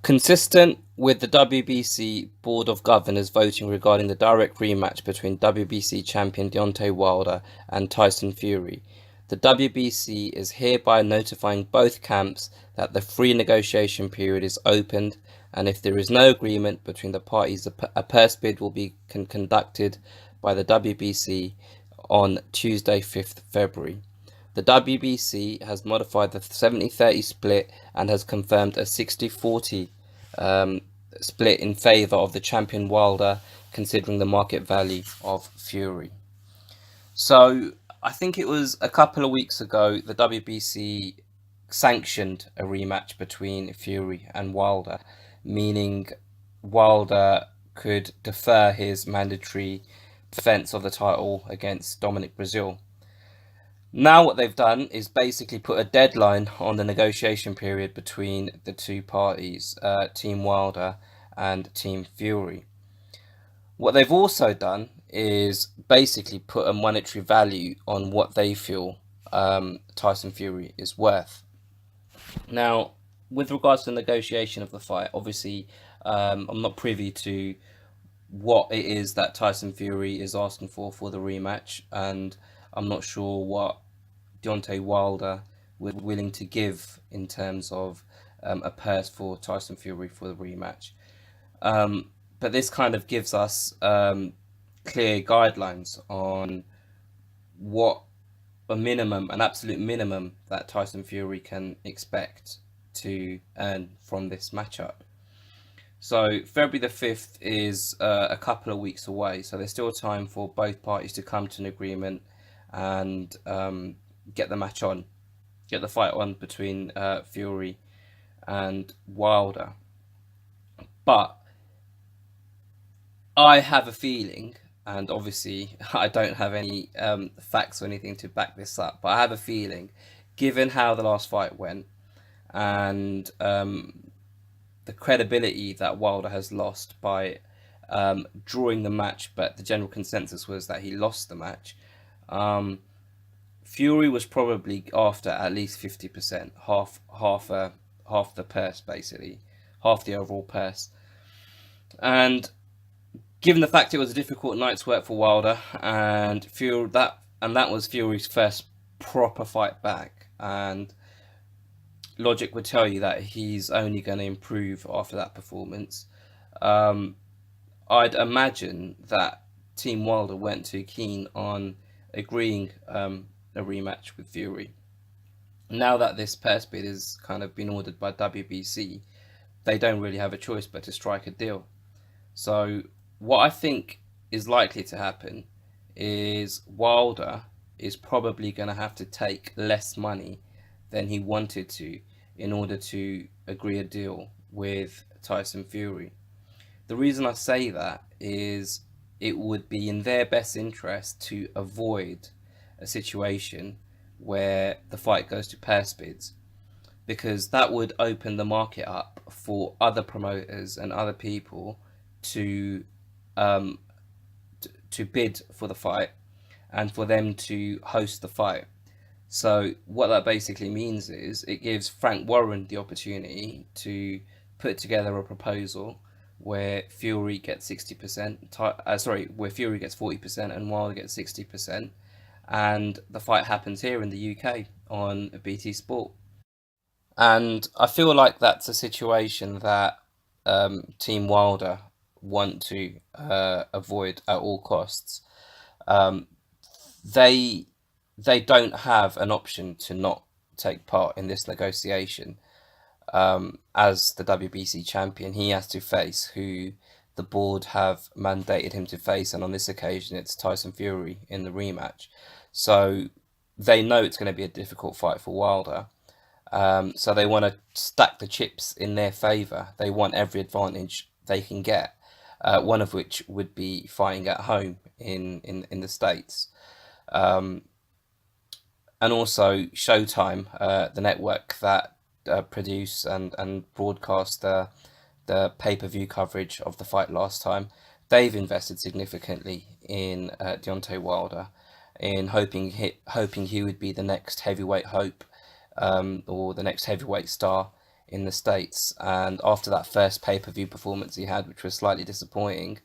Consistent with the WBC Board of Governors voting regarding the direct rematch between WBC champion Deontay Wilder and Tyson Fury, the WBC is hereby notifying both camps that the free negotiation period is opened, and if there is no agreement between the parties, a purse bid will be conducted by the WBC on Tuesday, 5th February. The WBC has modified the 70-30 split and has confirmed a 60-40 split in favour of the champion Wilder, considering the market value of Fury. So I think it was a couple of weeks ago the WBC sanctioned a rematch between Fury and Wilder, meaning Wilder could defer his mandatory defence of the title against Dominic Breazeale. Now what they've done is basically put a deadline on the negotiation period between the two parties, Team Wilder and Team Fury. What they've also done is basically put a monetary value on what they feel Tyson Fury is worth. Now, with regards to the negotiation of the fight, obviously, I'm not privy to what it is that Tyson Fury is asking for the rematch, and I'm not sure what Deontay Wilder was willing to give in terms of a purse for Tyson Fury for the rematch. But this kind of gives us clear guidelines on what an absolute minimum that Tyson Fury can expect to earn from this matchup. So February the 5th is a couple of weeks away, so there's still time for both parties to come to an agreement and get the fight on between Fury and Wilder. But I have a feeling, and obviously I don't have any facts or anything to back this up, but I have a feeling, given how the last fight went and the credibility that Wilder has lost by drawing the match, but the general consensus was that he lost the match. Fury was probably after at least 50%, half the purse basically, half the overall purse. And given the fact it was a difficult night's work for Wilder, and that was Fury's first proper fight back, and logic would tell you that he's only going to improve after that performance. I'd imagine that Team Wilder weren't too keen on agreeing a rematch with Fury. Now that this purse bid has kind of been ordered by WBC, they don't really have a choice but to strike a deal. So what I think is likely to happen is Wilder is probably going to have to take less money than he wanted to in order to agree a deal with Tyson Fury. The reason I say that is it would be in their best interest to avoid a situation where the fight goes to purse bids, because that would open the market up for other promoters and other people to um, to bid for the fight and for them to host the fight. So what that basically means is it gives Frank Warren the opportunity to put together a proposal where Fury gets 60%, where Fury gets 40% and Wilder gets 60%, and the fight happens here in the UK on BT Sport. And I feel like that's a situation that Team Wilder want to avoid at all costs. Um, they they don't have an option to not take part in this negotiation. As the WBC champion, he has to face who the board have mandated him to face, and on this occasion, it's Tyson Fury in the rematch. So they know it's going to be a difficult fight for Wilder. So they want to stack the chips in their favour. They want every advantage they can get. One of which would be fighting at home in the States. Um, and also Showtime, the network that produce and broadcast the pay-per-view coverage of the fight last time, they've invested significantly in Deontay Wilder, in hoping he would be the next heavyweight hope, or the next heavyweight star in the States. And after that first pay-per-view performance he had, which was slightly disappointing,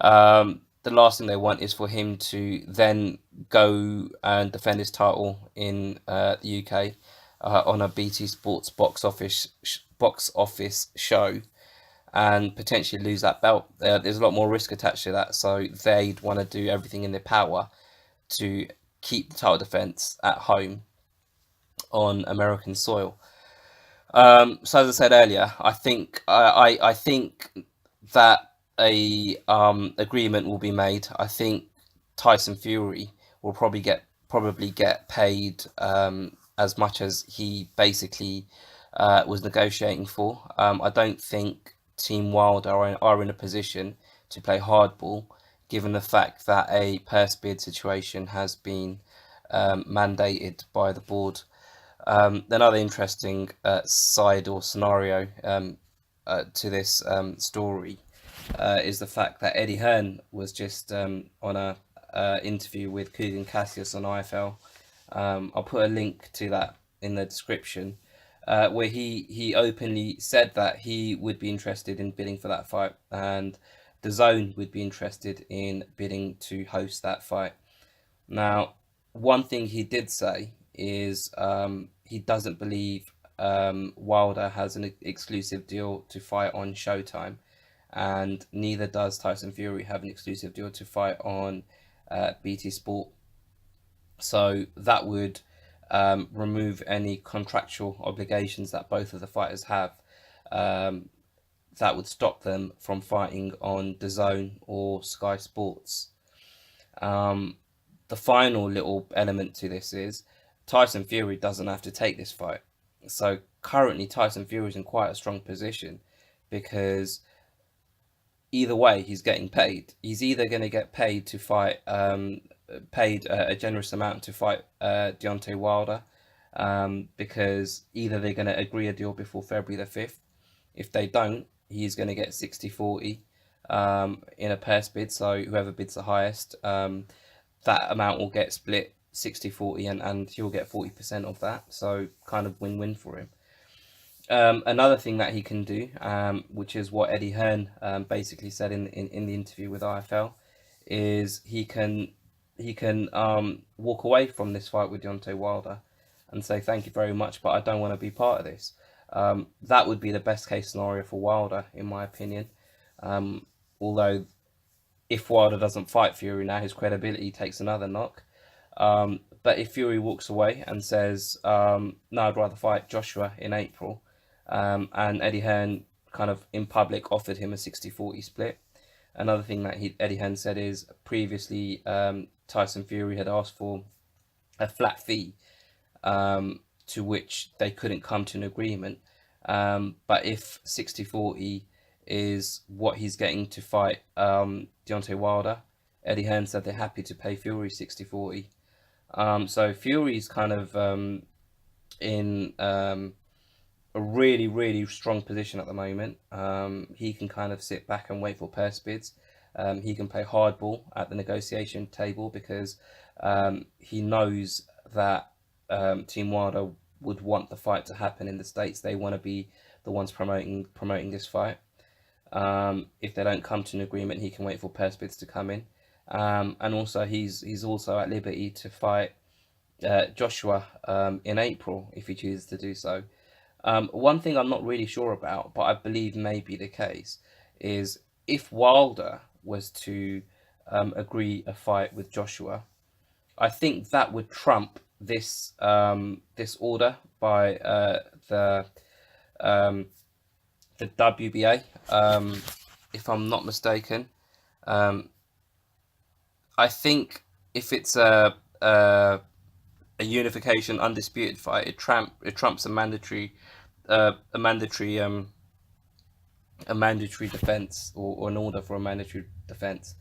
the last thing they want is for him to then go and defend his title in the UK on a BT Sports box office show and potentially lose that belt. There's a lot more risk attached to that, so they'd want to do everything in their power to keep the title defense at home on American soil. So as I said earlier, I think that a agreement will be made. I think Tyson Fury will probably get paid as much as he basically was negotiating for. I don't think Team Wild are in a position to play hardball, given the fact that a purse bid situation has been mandated by the board. Another interesting side or scenario to this story is the fact that Eddie Hearn was just on a interview with Kugan Cassius on IFL. I'll put a link to that in the description, where he openly said that he would be interested in bidding for that fight, and the Zone would be interested in bidding to host that fight. Now, one thing he did say is he doesn't believe Wilder has an exclusive deal to fight on Showtime, and neither does Tyson Fury have an exclusive deal to fight on BT Sport. So that would remove any contractual obligations that both of the fighters have. Um, that would stop them from fighting on DAZN or Sky Sports. Um, the final little element to this is Tyson Fury doesn't have to take this fight. So currently Tyson Fury is in quite a strong position because either way he's getting paid. He's either going to get paid to fight, paid a generous amount to fight Deontay Wilder, because either they're going to agree a deal before February the 5th. If they don't, he's going to get 60-40 in a purse bid. So whoever bids the highest, that amount will get split 60-40, and he'll get 40% of that. So kind of win-win for him. Another thing that he can do, which is what Eddie Hearn basically said in the interview with IFL, is he can walk away from this fight with Deontay Wilder and say thank you very much, but I don't want to be part of this. That would be the best case scenario for Wilder, in my opinion. Although if Wilder doesn't fight Fury now, his credibility takes another knock. But if Fury walks away and says, no, I'd rather fight Joshua in April, and Eddie Hearn kind of in public offered him a 60-40 split. Another thing that Eddie Hearn said is previously Tyson Fury had asked for a flat fee, to which they couldn't come to an agreement. But if 60-40 is what he's getting to fight Deontay Wilder, Eddie Hearn said they're happy to pay Fury 60-40. So Fury's kind of in a really, really strong position at the moment. He can kind of sit back and wait for purse bids. He can play hardball at the negotiation table because he knows that Team Wilder would want the fight to happen in the States. They want to be the ones promoting this fight. If they don't come to an agreement, he can wait for purse bids to come in. And also he's also at liberty to fight Joshua in April if he chooses to do so. One thing I'm not really sure about, but I believe may be the case, is if Wilder was to agree a fight with Joshua, I think that would trump this order by um, the WBA, if I'm not mistaken. I think if it's a unification undisputed fight, it trumps a mandatory defense, or an order for a mandatory defense.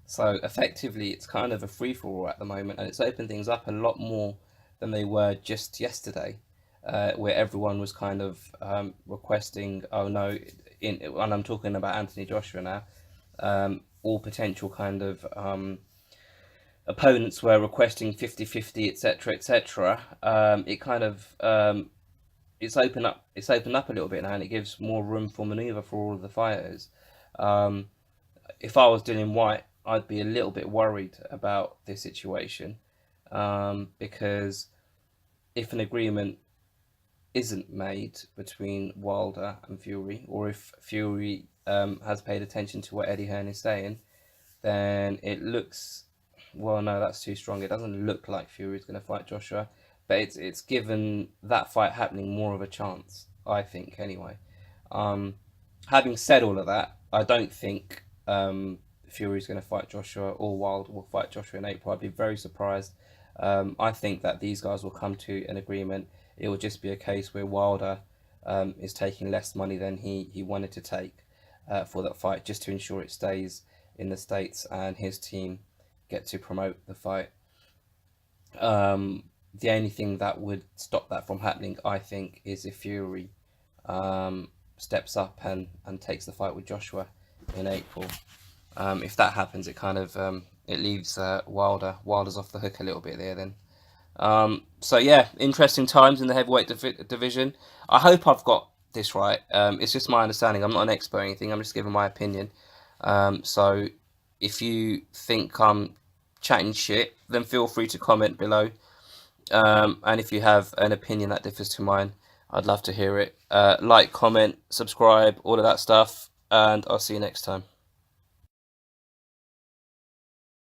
So effectively, it's kind of a free for all at the moment, and it's opened things up a lot more than they were just yesterday, where everyone was kind of requesting, oh no, and I'm talking about Anthony Joshua now, all potential kind of opponents were requesting 50-50, etc., etc. It kind of it's opened up a little bit now, and it gives more room for maneuver for all of the fighters. Um, if I was Dylan White, I'd be a little bit worried about this situation, because if an agreement isn't made between Wilder and Fury, or if Fury has paid attention to what Eddie Hearn is saying, then it looks, well, no, that's too strong. It doesn't look like Fury's going to fight Joshua, but it's given that fight happening more of a chance, I think, anyway. Um, Having said all of that, I don't think Fury's going to fight Joshua, or Wilder will fight Joshua in April. I'd be very surprised. I think that these guys will come to an agreement. It will just be a case where Wilder is taking less money than he wanted to take for that fight, just to ensure it stays in the States and his team get to promote the fight. The only thing that would stop that from happening, I think, is if Fury steps up and takes the fight with Joshua in April. If that happens, it kind of it leaves Wilder's off the hook a little bit there then. So yeah, interesting times in the heavyweight division. I hope I've got this right. It's just my understanding. I'm not an expert or anything. I'm just giving my opinion. So if you think I'm chatting shit, then feel free to comment below. And if you have an opinion that differs to mine, I'd love to hear it. Like, comment, subscribe, all of that stuff, and I'll see you next time.